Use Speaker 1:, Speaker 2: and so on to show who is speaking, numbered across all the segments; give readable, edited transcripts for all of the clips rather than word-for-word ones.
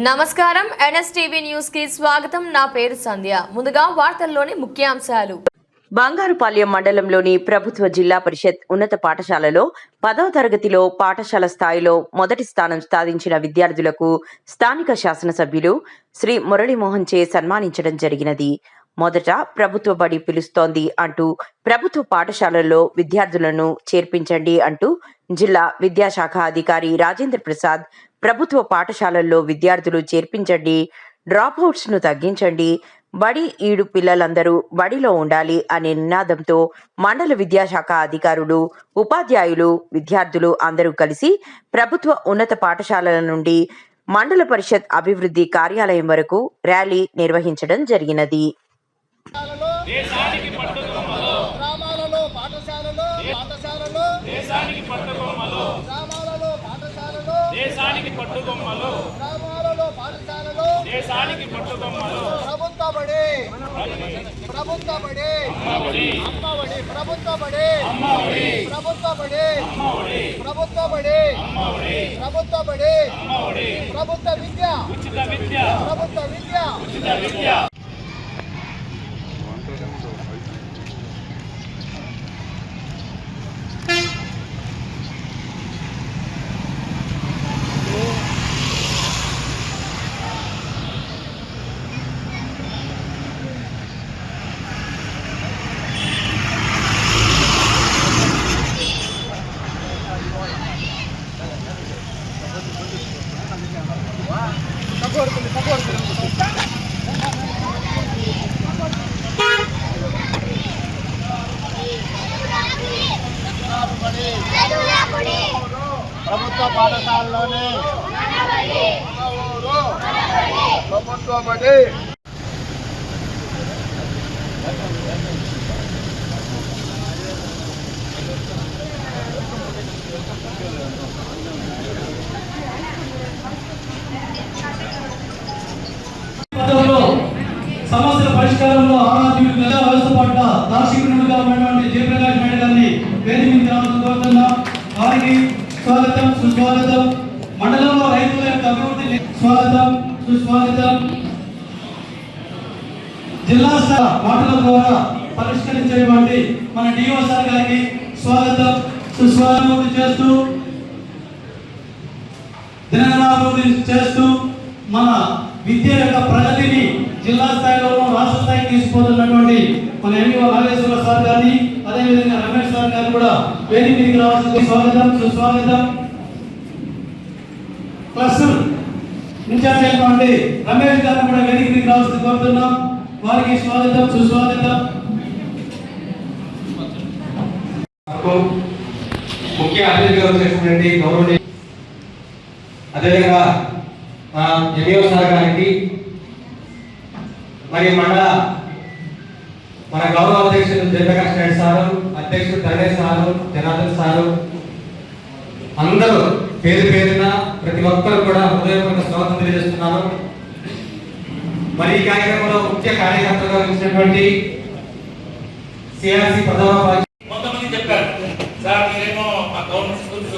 Speaker 1: నమస్కారం NSTV news కి స్వాగతం. నా పేరు సంధ్య. ముందుగా వార్తల్లోని ముఖ్యాంశాలు.
Speaker 2: బంగారుపాలెం మండలంలోని ప్రభుత్వ జిల్లా పరిషత్ ఉన్నత పాఠశాలలో 10వ తరగతిలో పాఠశాల స్థాయిలో మొదటి స్థానం సాధించిన విద్యార్థులకు స్థానిక శాసనసభ్యులు శ్రీ మురళీమోహన్ చే సన్మానించడం జరిగినది. మొదట ప్రభుత్వ బడి పిలుస్తోంది అంటూ ప్రభుత్వ పాఠశాలల్లో విద్యార్థులను చేర్పించండి అంటూ జిల్లా విద్యాశాఖ అధికారి రాజేంద్ర ప్రసాద్ ప్రభుత్వ పాఠశాలల్లో విద్యార్థులు చేర్పించండి, డ్రాప్అవుట్స్ ను తగ్గించండి, బడి ఈడు పిల్లలందరూ బడిలో ఉండాలి అనే నినాదంతో మండల విద్యాశాఖ అధికారులు, ఉపాధ్యాయులు, విద్యార్థులు అందరూ కలిసి ప్రభుత్వ ఉన్నత పాఠశాలల నుండి మండల పరిషత్ అభివృద్ధి కార్యాలయం వరకు ర్యాలీ నిర్వహించడం జరిగినది.
Speaker 3: దేశానికి పట్టుకొమ్మలు గ్రామాలలో పాఠశాలలో దేశానికి పట్టుకొమ్మలు ప్రభుత్వ బడి ప్రభుత్వ బడి అమ్మఒడి ప్రభుత్వ బడి అమ్మఒడి ప్రభుత్వ బడి అమ్మఒడి ప్రభుత్వ బడి అమ్మఒడి ప్రభుత్వ బడి అమ్మఒడి ప్రభుత్వ విద్య ఉచిత విద్య ప్రభుత్వ విద్య ఉచిత విద్య. ప్రభుత్వ పాఠశాలలోనే ప్రభుత్వ బడి
Speaker 4: సమస్యల పరిష్కారంలో ఆరాధ్యులు ప్రజా వ్యవస్థ పట్ల దార్శనికులుగా ఉన్నటువంటి జయప్రకాష్ నాయుడు గారిని వేదిక కోరుతున్నా. వారికి స్వాగతం, సుస్వాగతం. మండలంలో రైతుల యొక్క అభివృద్ధి స్వాగతం, సుస్వాగతం. జిల్లా స్థాయి మాటల ద్వారా పరిష్కరించేటువంటి మన డిఓ సార్ గారికి స్వాగతం, సుస్వాగతం చేస్తూ దినదినాభివృద్ధి చేస్తూ మన విద్య యొక్క ప్రగతిని జిల్లా స్థాయిలోనూ రాష్ట్ర స్థాయికి తీసుకుపోతున్నటువంటి మన ఎంఈఓ నాగేశ్వర సార్ గారిని, అదేవిధంగా రమేష్ సార్ గారిని కూడా వేదిక మీదకి రావాల్సింది స్వాగతం, సుస్వాగతం. క్లస్టర్ ఇన్ఛార్జ్ అయినటువంటి రమేష్ గారిని కూడా వేదిక మీదకి రావాల్సింది కోరుతున్నాం. వారికి స్వాగతం, సుస్వాగతం.
Speaker 5: ముఖ్య అతిథిగా వచ్చేసినటువంటి గౌరవనీయ అదేవిధంగా ఎంఈఓ సార్ గారికి, మరి మన గౌరవ అధ్యక్షుడు జయప్రకాష్ నాయుడు సారు, అధ్యక్షుడు ధర్మేష్ సారు, జనార్దన్ సారు, అందరూ పేరు పేరున ప్రతి ఒక్కరు కూడా హృదయపూర్వక స్వాగతం తెలియజేస్తున్నాను. మరి ఈ కార్యక్రమంలో ముఖ్య కార్యకర్తగా వచ్చినటువంటి సిఆర్సి ప్రధాన
Speaker 3: కొంతమంది చెప్పారు, సార్ మీరేమో మా గవర్నమెంట్ స్కూల్స్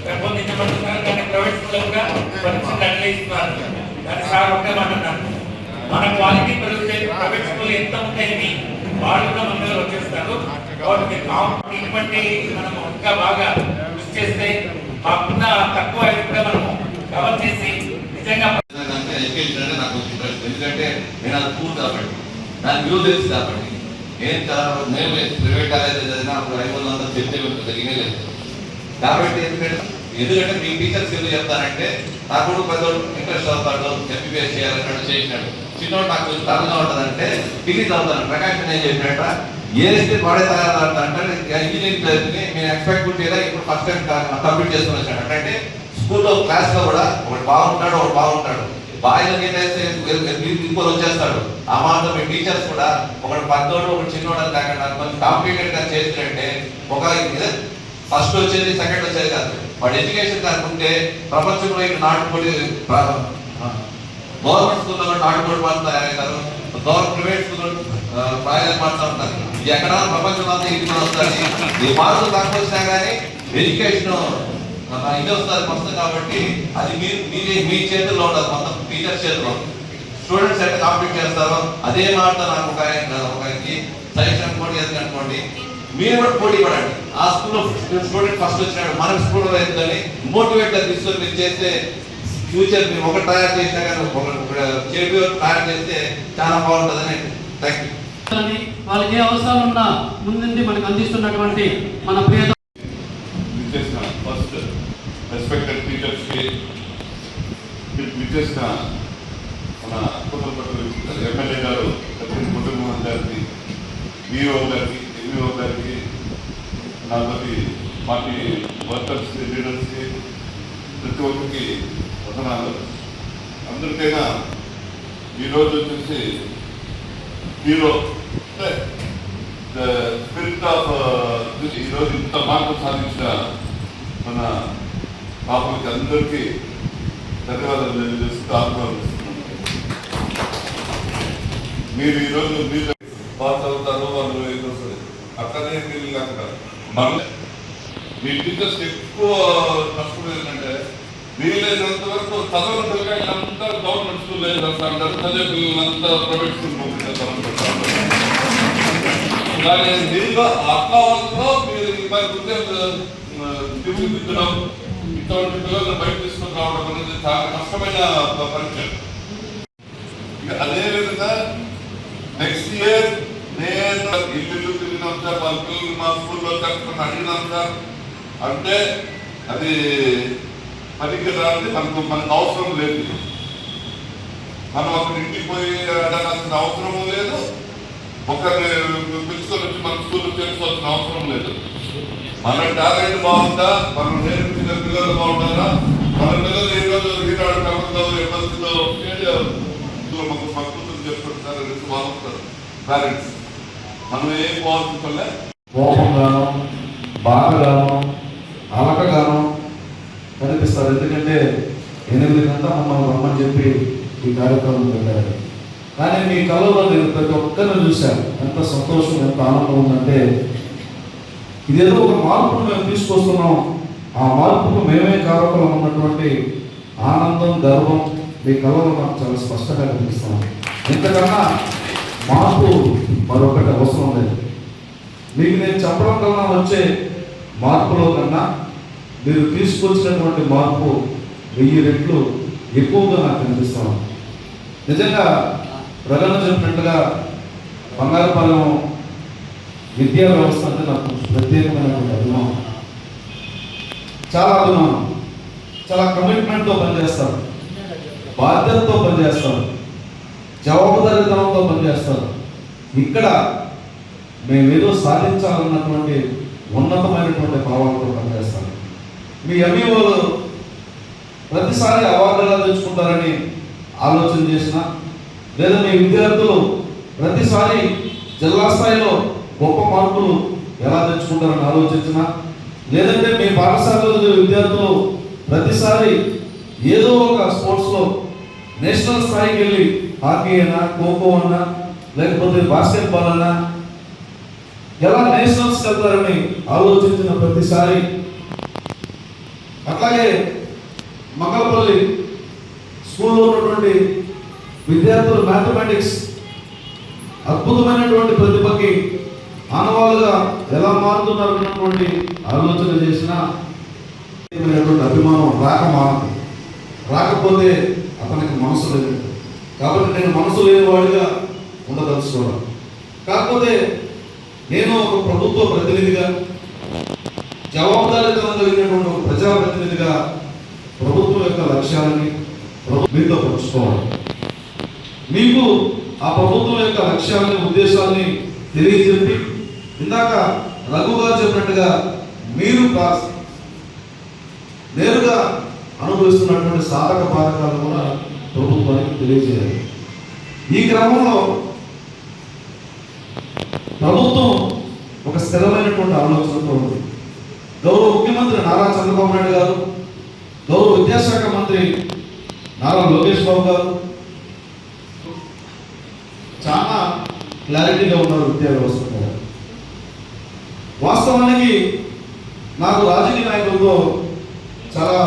Speaker 3: పెంపొందించబడుతున్నారు కానీ ప్రైవేట్ స్కూల్గా పరీక్షలు అట్లే ఇస్తున్నారు. కానీ సార్ ఒకే మాట అన్నారు, మన క్వాలిటీ పెరిగితే ప్రైవేట్ స్కూల్ ఎంత ఉంటాయని వాళ్ళు కూడా మన దగ్గర వచ్చేస్తారు. కాబట్టి ఇటువంటి మనం ఇంకా బాగా కృషి చేస్తే మాకున్న తక్కువ కూడా మనము కవర్ చేసి నిజంగా
Speaker 6: ఎడ్యుకేషన్ అంటే నాకు ఇంట్రెస్ట్. ఎందుకంటే నేను అది స్కూల్ కాబట్టి నాకు వ్యూ తెలుసు కాబట్టి నేను ప్రైవేట్ కాలేజ్ చదివినా అప్పుడు 500 చెప్తే జరిగినే లేదు. కాబట్టి ఎందుకంటే మీ టీచర్స్ ఎందుకు చెప్తానంటే నా కూడా పెద్దోడు ఇంట్రెస్ట్ అవుతాడు, ఎంబీబీఎస్ చేయాలన్నాడు, చేసినాడు. చిన్నోడు నాకు కొంచెం తరంగా ఉంటుందంటే డిగ్రీ చదువుతాను. ప్రకాష్ ఏం చెప్పినట్ట ఏస్తే వాడే తయారవుతాడంటే ఇంజనీరింగ్ చదివితే నేను ఎక్స్పెక్ట్ చేయలే. ఇప్పుడు ఫస్ట్ టైం కంప్లీట్ చేసుకుని వచ్చాడు. అంటే స్కూల్లో క్లాస్లో కూడా ఒకటి బాగుంటాడు, ఒకటి బాగుంటాడు. బాగా ఏదైతే ఇంకోటి వచ్చేస్తాడు. ఆ మాత్రం మీ టీచర్స్ కూడా ఒకటి పెద్దోడు, ఒకటి చిన్నోడు అని కాకుండా కొంచెం కాంపిటేటెడ్గా చేసినట్టే ఒక ఫస్ట్ వచ్చేది, సెకండ్ వచ్చేది కాదు. వాడు ఎడ్యుకేషన్ కాకుంటే ప్రపంచంలో నాటుకోడి గవర్నమెంట్ స్కూల్లో నాటుకోడి వాళ్ళు తయారవుతారు, ప్రైవేట్ స్కూల్లో ప్రయోజనం పడుతూ ఉంటారు. ఇది ఎక్కడ ప్రపంచంలో అంతా ఇది వస్తుంది. ఈ మార్కులు తక్కువ వచ్చినా కానీ ఎడ్యుకేషన్ ఇదే వస్తుంది కాబట్టి అది మీ చేతుల్లో ఉండదు, మొత్తం టీచర్ చేతిలో. స్టూడెంట్స్ ఎట్లా కాంప్లీట్ చేస్తారో అదే మాట నాకు ఒకరికి సజెషన్ అనుకోండి, ఏదైనా అనుకోండి, మీరు కూడా పోటీ పడండి. ఆ స్కూల్లో స్టూడెంట్ ఫస్ట్ వచ్చినాడు, మన స్కూల్లో వేస్తుందని మోటివేట్గా తీసుకొని మీరు చేస్తే ఫ్యూచర్ మీరు ఒకటి తయారు చేసినా కానీ చెడు తయారు చేస్తే చాలా బాగుంటుందని. Thank you.
Speaker 4: వాళ్ళకి ఏ అవసరాలు ఉన్నా ముందుండి మనకు అందిస్తున్నటువంటి మన ప్రియ
Speaker 7: ఫస్ట్ రెస్పెక్టెడ్ టీచర్స్కి విచ్చేసిన మన కుటుంబపట్ల ఎమ్మెల్యే గారు కుటుంబం గారికి, విఓ గారికి, ఎంఈఓ గారికి, నాతోటి పార్టీ వర్కర్స్ లీడర్స్కి, ప్రతి ఒక్కరికి వదనాలు. అందరికైనా ఈరోజు వచ్చేసి హీరో స్పిరిట్ ఆఫ్ ఈరోజు ఇంత మార్పు సాధించిన మన పాపలకి అందరికీ ధన్యవాదాలు తెలియజేస్తూ ఆహ్వానిస్తున్నాను. మీరు ఈరోజు మీరు వాళ్ళు చదువుతారు, వాళ్ళు వస్తుంది అక్కడనే మీరు అక్కడ మళ్ళీ మీ టీచర్స్కి ఎక్కువ కష్టం ఏంటంటే వీలైనంత వరకు చదవని పిల్లకాయలంతా గవర్నమెంట్ స్కూల్లో చదువుతారు, చదివే పిల్లలంతా ప్రైవేట్ స్కూల్ పంపిస్తారు. కానీ దీనిలో అర్థవంతో మీరు తీర్చిదిద్దడం, ఇటువంటి పిల్లలను బయట తీసుకొని రావడం అనేది చాలా కష్టమైన పరిచయం. అదేవిధంగా నెక్స్ట్ ఇయర్ నేను ఇల్లు తిరిగినాం సార్, వాళ్ళ పిల్లలు మా స్కూల్లో కట్టుకుని అడిగినాం సార్ అంటే అది పనికి రాని మనకు అవసరం లేదు. మనం అక్కడ ఇంటికి పోయి అడగాల్సిన అవసరము లేదు, ఒకరిని పిలుచుకొని వచ్చి మన స్కూల్లో చేర్చుకోవాల్సిన అవసరం లేదు. మన టాలెంట్ బాగుందా, మనం నేర్పించిన పిల్లలు బాగుంటారా, మన పిల్లలు ఏ రోజు ఈనాడు కలవతో ఇబ్బందితో మాకు మక్కువలు చేసుకుంటారు బాగుంటారు పేరెంట్స్. మనం ఏం పోవాల్సిందే
Speaker 8: కోపంగానో బాధగానో అలకగానో కనిపిస్తారు. ఎందుకంటే 8 గంటల మమ్మల్ని రమ్మని చెప్పి ఈ కార్యక్రమం పెట్టారు. కానీ మీ కళలో నేను ప్రతి ఒక్కరిని చూశాను. ఎంత సంతోషం, ఎంత ఆనందం ఉందంటే ఇదేదో ఒక మార్పును మేము తీసుకొస్తున్నాం, ఆ మార్పుకు మేమే కారకులం ఉన్నటువంటి ఆనందం, గర్వం మీ కళలో నాకు చాలా స్పష్టంగా కనిపిస్తాను. ఇంతకన్నా మార్పు మరొకటి అవసరం లేదు. మీకు నేను చెప్పడం కన్నా వచ్చే మార్పులో కన్నా మీరు తీసుకొచ్చినటువంటి మార్పు 1000 రెట్లు ఎక్కువగా నాకు కనిపిస్తాను. నిజంగా ప్రజలు చెప్పినట్టుగా బంగారుపాలెం విద్యా వ్యవస్థ అంటే నాకు ప్రత్యేకమైనటువంటి అభిమానం, చాలా అభిమానం. చాలా కమిట్మెంట్తో పనిచేస్తారు, బాధ్యతతో పనిచేస్తారు, జవాబుదారీతనంతో పనిచేస్తారు. ఇక్కడ మేమేదో సాధించాలన్నటువంటి ఉన్నతమైనటువంటి భావాలతో పనిచేస్తారు. మీ ఎంఈఓలు ప్రతిసారి అవార్డులు తెచ్చుకుంటారని ఆలోచన చేసిన, లేదా మీ విద్యార్థులు ప్రతిసారి జిల్లా స్థాయిలో గొప్ప మార్కులు ఎలా తెచ్చుకుంటారని ఆలోచించిన, లేదంటే మీ పాఠశాలలో విద్యార్థులు ప్రతిసారి ఏదో ఒక స్పోర్ట్స్లో నేషనల్ స్థాయికి వెళ్ళి హాకీ అయినా, ఖోఖో అన్నా, లేకపోతే బాస్కెట్బాల్ అన్నా ఎలా నేషనల్స్కి వెళ్తారని ఆలోచించిన ప్రతిసారి, అట్లాగే మంగళపల్లి స్కూల్లో ఉన్నటువంటి విద్యార్థులు మ్యాథమెటిక్స్ అద్భుతమైనటువంటి ప్రతిభకి ఆనవాళ్ళుగా ఎలా మారుతున్నారన్నటువంటి ఆలోచన చేసిన అభిమానం రాకపోతే అతనికి మనసు లేదు. కాబట్టి నేను మనసు లేని వాడిగా ఉండదలుచుకోవడం. కాకపోతే నేను ఒక ప్రభుత్వ ప్రతినిధిగా, జవాబుదారీతనం కలిగినటువంటి ఒక ప్రజాప్రతినిధిగా ప్రభుత్వం యొక్క లక్ష్యాలని మీతో పంచుకోవాలి. మీకు ఆ ప్రభుత్వం యొక్క లక్ష్యాలని, ఉద్దేశాలని తెలియజెప్పి, ఇందాక రఘు గారు చెప్పినట్టుగా మీరు నేరుగా అనుభవిస్తున్నటువంటి సాధక బాధకాలు కూడా ప్రభుత్వానికి తెలియజేయాలి. ఈ క్రమంలో ప్రభుత్వం ఒక స్థిరమైనటువంటి ఆలోచనతో ఉంది. గౌరవ ముఖ్యమంత్రి నారా చంద్రబాబు నాయుడు గారు, గౌరవ విద్యాశాఖ మంత్రి నారా లోకేష్ బాబు గారు చాలా క్లారిటీగా ఉన్నారు విద్యా వ్యవస్థ మీద. వాస్తవానికి నాకు రాజకీయ నాయకులతో చాలా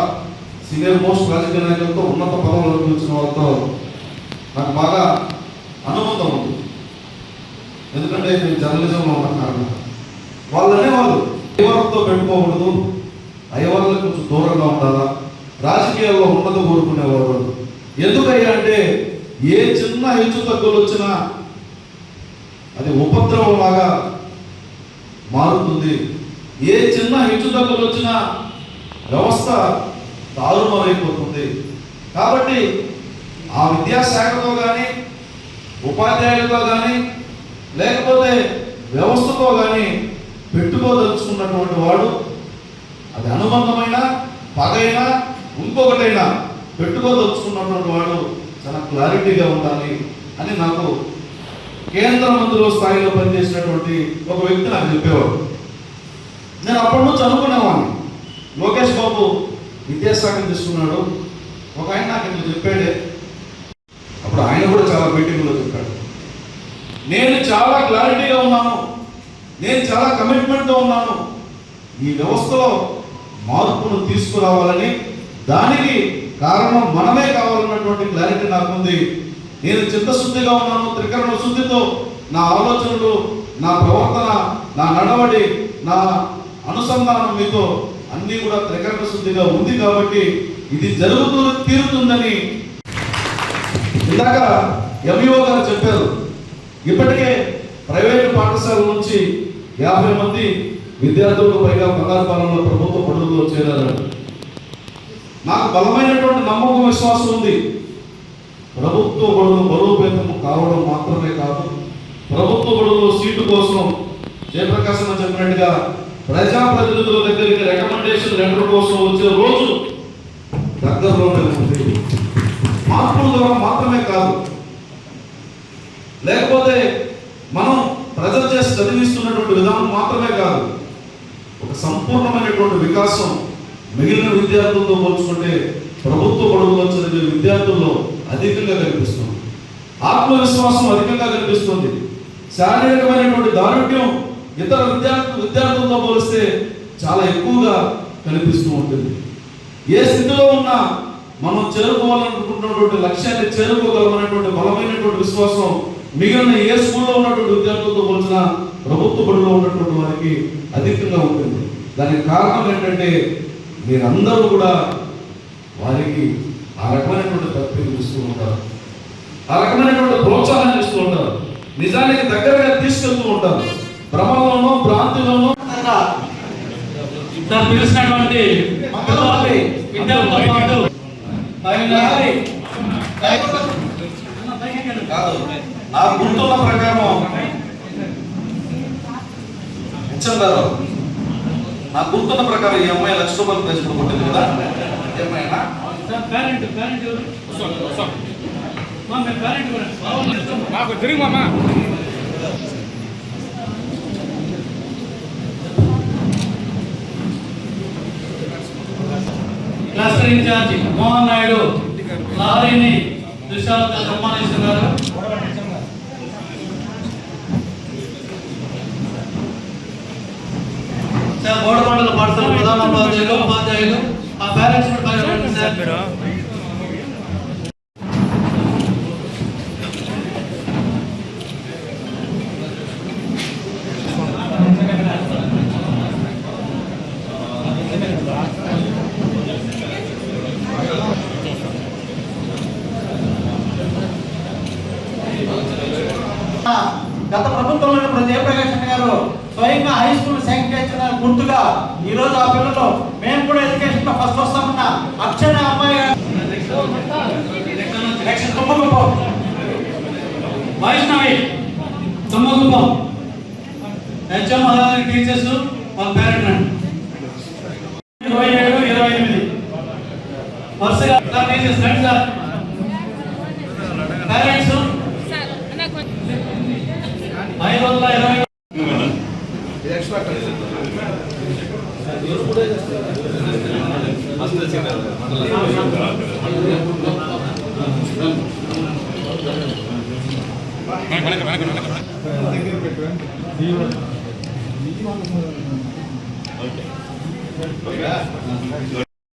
Speaker 8: సీనియర్ మోస్ట్ రాజకీయ నాయకులతో ఉన్నత పదవులకు వచ్చిన వాళ్ళతో నాకు బాగా అనుబంధం ఉంది. ఎందుకంటే నేను జర్నలిజంలో ఉన్న కారణం వాళ్ళనే వాళ్ళు అయ్యవాళ్ళతో పెట్టుకోకూడదు, అయ్యవాళ్ళకి కొంచెం దూరంగా ఉండాలా, రాజకీయాల్లో ఉన్నత కోరుకునేవారు. ఎందుకయ్యా అంటే ఏ చిన్న హెచ్చు తగ్గులు వచ్చినా అది ఉపద్రవం లాగా మారుతుంది. ఏ చిన్న హెచ్చు తగ్గులు వచ్చినా వ్యవస్థ తారుమారైపోతుంది. కాబట్టి ఆ విద్యాశాఖతో కానీ ఉపాధ్యాయులతో కానీ లేకపోతే వ్యవస్థతో కానీ పెట్టుకోదలుచుకున్నటువంటి వాడు అది అనుబంధమైన పగైనా ఇంకొకటైనా పెట్టుకోదలుచుకున్నటువంటి వాడు చాలా క్లారిటీగా ఉండాలి అని నాకు కేంద్ర మంత్రుల స్థాయిలో పనిచేసినటువంటి ఒక వ్యక్తి నాకు చెప్పేవాడు. నేను అప్పటి నుంచి అనుకునేవాడిని, లోకేష్ బాబు విద్యాశాఖ తీసుకున్నాడు, ఒక ఆయన నాకు ఇట్లా చెప్పాడే. అప్పుడు ఆయన కూడా చాలా మీటింగ్లో చెప్పాడు, నేను చాలా క్లారిటీగా ఉన్నాను, నేను చాలా కమిట్మెంట్తో ఉన్నాను, ఈ వ్యవస్థలో మార్పును తీసుకురావాలని, దానికి కారణం మనమే కావాలన్నటువంటి క్లారిటీ నాకుంది. నేను చిత్తశుద్ధిగా ఉన్నాను, త్రికరణ శుద్ధితో నా ఆలోచనలు, నా ప్రవర్తన, నా నడవడి, నా అనుసంధానం మీతో అన్నీ కూడా త్రికరణ శుద్ధిగా ఉంది. కాబట్టి ఇది తీరుతుందని ఇందాక ఎంఈఓ గారు చెప్పారు. ఇప్పటికే ప్రైవేటు పాఠశాల నుంచి 50 మంది విద్యార్థులకు పైగా బంగారుపాలెంలో ప్రభుత్వ బడులలో చేరారు. నాకు బలమైనటువంటి నమ్మకం, విశ్వాసం ఉంది. ప్రభుత్వ బడులు బలోపేతం కావడం మాత్రమే కాదు, ప్రభుత్వ బడుల్లో సీటు కోసం జయప్రకాశ్ అన్న చెప్పినట్టుగా ప్రజాప్రతినిధుల దగ్గరికి రికమెండేషన్ లెటర్ కోసం వచ్చే రోజు దగ్గరలోనే ఉంది. మార్పుల ద్వారా మాత్రమే కాదు, లేకపోతే మనం ప్రజలు చేసి చదివిస్తున్నటువంటి విధానం మాత్రమే కాదు, ఒక సంపూర్ణమైనటువంటి వికాసం మిగిలిన విద్యార్థులతో పోల్చుకుంటే ప్రభుత్వ బడుల్లో చదివే విద్యార్థుల్లో అధికంగా కనిపిస్తుంది. ఆత్మవిశ్వాసం అధికంగా కనిపిస్తుంది. శారీరకమైనటువంటి దారుఢ్యం ఇతర విద్యార్థులతో పోలిస్తే చాలా ఎక్కువగా కనిపిస్తూ ఉంటుంది. ఏ స్థితిలో ఉన్నా మనం చేరుకోవాలనుకుంటున్నటువంటి లక్ష్యాన్ని చేరుకోగలమనేటువంటి బలమైనటువంటి విశ్వాసం మిగిలిన ఏ స్కూల్లో ఉన్నటువంటి విద్యార్థులతో పోల్చిన ప్రభుత్వ బడిలో ఉన్నటువంటి వారికి అధికంగా ఉంటుంది. దానికి కారణం ఏంటంటే మీరందరూ కూడా వారికి ఆ రకమైనటువంటి తరఫీదు ఇస్తూ ఉంటారు, ఆ రకమైనటువంటి ప్రోత్సాహాన్ని ఇస్తూ ఉంటారు, నిజానికి దగ్గరగా తీసుకెళ్తూ ఉంటారు. భ్రమలోనూ భ్రాంతిలోనూ
Speaker 4: పిలిచినటువంటి విద్యార్థులతో పాటు
Speaker 8: నా గుర్తున్న ప్రకారం ఇచ్చారు. నా గుర్తున్న ప్రకారం ఈ అమ్మాయి 1,00,000 రూపాయలు ప్రైజ్ కొట్టుకుంటుంది కదా. ఏమైనా
Speaker 4: క్లస్టర్ ఇన్ఛార్జి మోహన్ నాయుడు లారీని దుశాలతో సన్మానిస్తున్నారు. బోడమండల పాఠశాల ప్రధానోపాధ్యాయులు, ఉపాధ్యాయులు, ఆ పేరెంట్స్ గత ప్రభుత్వంలో జయప్రకాష్ గారు స్వయంగా హై స్కూల్ శాంక్షన్ చేసిన గుర్తుగా ఈ రోజు ఆ పిల్లలు మేము కూడా ఎడ్యుకేషన్ లో ఫస్ట్ వస్తామన్న అక్షర అమ్మాయి వైష్ణవి తుమ్మగుప్పం హెచ్ఎం టీచర్స్ వాళ్ళ పేరెంట్ 27, 28 వరుసగా టీచర్స్ రండి సార్. Parents 520
Speaker 7: okay